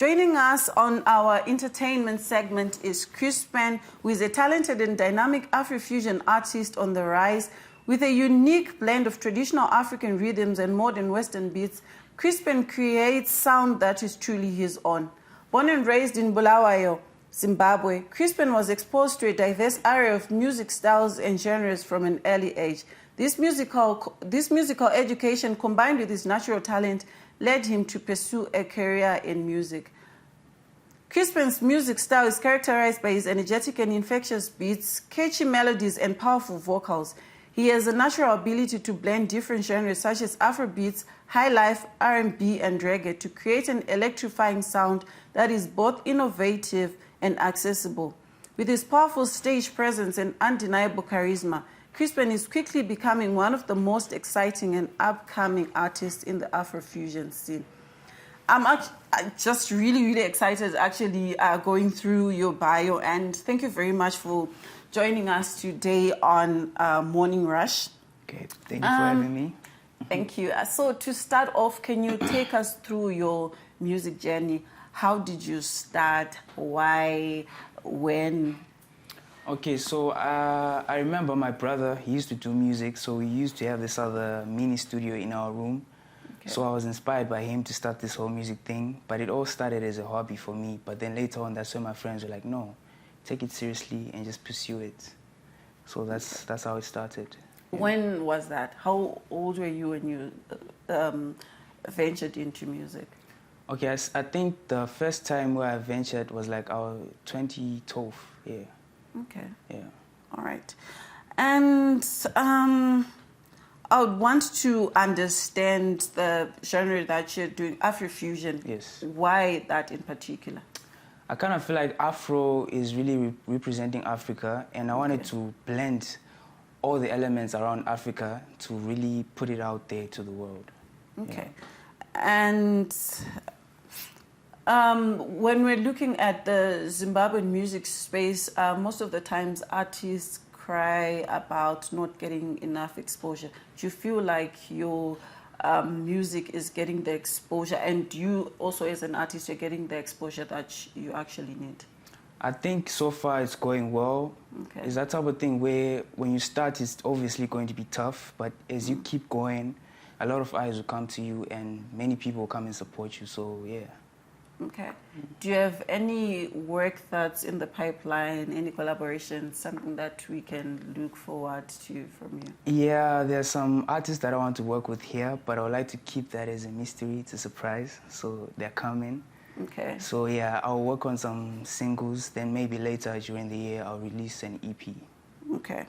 Joining us on our entertainment segment is Crispen, who is a talented and dynamic afro-fusion artist on the rise. With a unique blend of traditional African rhythms and modern Western beats, Crispen creates sound that is truly his own. Born and raised in Bulawayo, Zimbabwe, Crispen was exposed to a diverse array of music styles and genres from an early age. This musical education, combined with his natural talent, led him to pursue a career in music. Crispen's music style is characterized by his energetic and infectious beats, catchy melodies, and powerful vocals. He has a natural ability to blend different genres such as Afrobeats, highlife, R&B, and reggae to create an electrifying sound that is both innovative and accessible. With his powerful stage presence and undeniable charisma, Crispen is quickly becoming one of the most exciting and upcoming artists in the Afro-fusion scene. I'm just really excited actually going through your bio, and thank you very much for joining us today on Morning Rush. Okay, thank you for having me. Thank you. So to start off, can you take us through your music journey? How did you start? Why? When? Okay, so I remember my brother, he used to do music, so we used to have this other mini studio in our room. Okay. So I was inspired by him to start this whole music thing, but it all started as a hobby for me. But then later on, that's when my friends were like, no, take it seriously and just pursue it. So that's how it started. Yeah. When was that? How old were you when you ventured into music? Okay, I think the first time where I ventured was like our 2012, yeah. Okay. Yeah. All right. And I would want to understand the genre that you're doing, Afro-fusion. Yes. Why that in particular? I kind of feel like Afro is really representing Africa, and I wanted to blend all the elements around Africa to really put it out there to the world. Okay. Yeah. And when we're looking at the Zimbabwean music space, most of the times artists cry about not getting enough exposure. Do you feel like your music is getting the exposure, and you also as an artist, you're getting the exposure that you actually need? I think so far it's going well. Okay. It's that type of thing where when you start, it's obviously going to be tough, but as you keep going, a lot of eyes will come to you and many people will come and support you, so yeah. Okay. Do you have any work that's in the pipeline, any collaboration, something that we can look forward to from you? Yeah, there's some artists that I want to work with here, but I would like to keep that as a mystery, it's a surprise, so they're coming. Okay. So yeah, I'll work on some singles, then maybe later during the year I'll release an EP. Okay.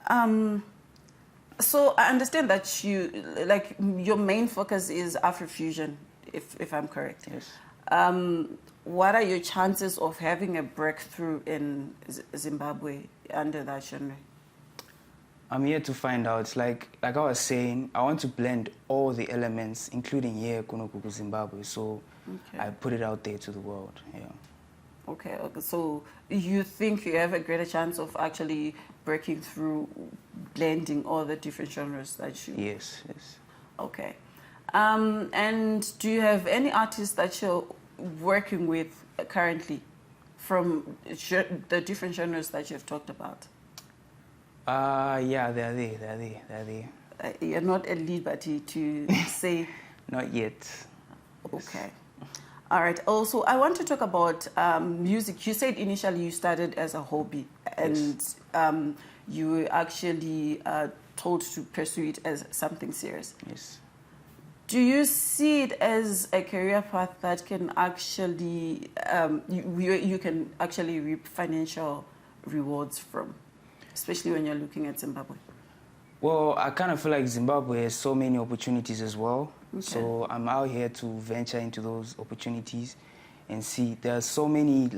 Yeah. So I understand that your main focus is Afro-fusion, if I'm correct. Yes. What are your chances of having a breakthrough in Zimbabwe under that genre? I'm here to find out. It's like I was saying, I want to blend all the elements, including here, Kunokuku, Zimbabwe. So I put it out there to the world. Yeah. Okay. So you think you have a greater chance of actually breaking through, blending all the different genres that you... Yes. Okay. And do you have any artists that you're working with currently from the different genres that you've talked about? Yeah, they're there. You're not at liberty to say? Not yet. Okay. All right. Also, I want to talk about music. You said initially you started as a hobby, and you were actually told to pursue it as something serious. Yes. Do you see it as a career path that can actually, you can actually reap financial rewards from, especially when you're looking at Zimbabwe? Well, I kind of feel like Zimbabwe has so many opportunities as well. Okay. So I'm out here to venture into those opportunities and see. There are so many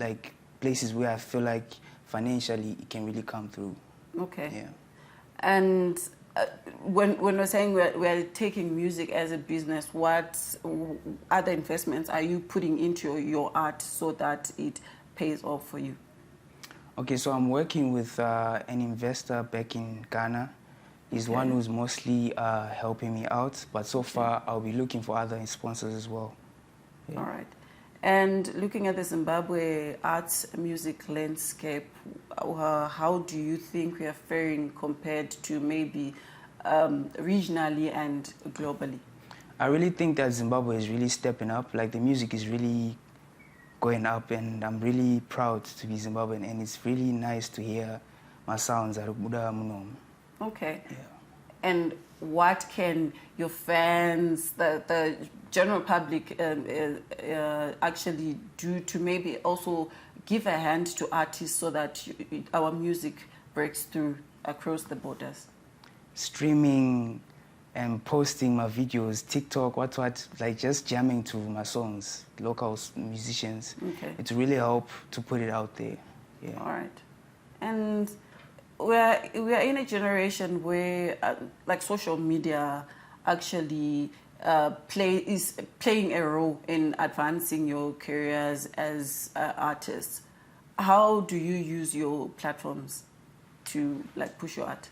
places where I feel like financially it can really come through. Okay. Yeah. And when we're saying we're taking music as a business, what other investments are you putting into your art so that it pays off for you? Okay, so I'm working with an investor back in Ghana. He's one who's mostly helping me out, but so far I'll be looking for other sponsors as well. Yeah. All right. And looking at the Zimbabwe arts music landscape, how do you think we are faring compared to maybe regionally and globally? I really think that Zimbabwe is really stepping up. Like the music is really going up, and I'm really proud to be Zimbabwean, and it's really nice to hear my sounds at Buda Munom. Okay. Yeah. And what can your fans, the general public, actually do to maybe also give a hand to artists so that our music breaks through across the borders? Streaming and posting my videos, TikTok, what, like just jamming to my songs, local musicians. Okay. It really help to put it out there. Yeah. All right. And we are in a generation where like social media actually is playing a role in advancing your careers as artists. How do you use your platforms to like push your art?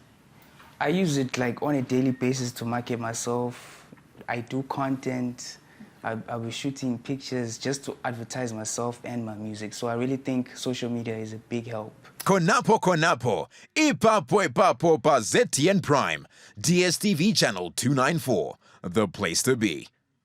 I use it like on a daily basis to market myself. I do content. I'll be shooting pictures just to advertise myself and my music. So I really think social media is a big help. Konapo Konapo, Ipapo Ipapo pa ZTN Prime, DSTV channel 294, the place to be.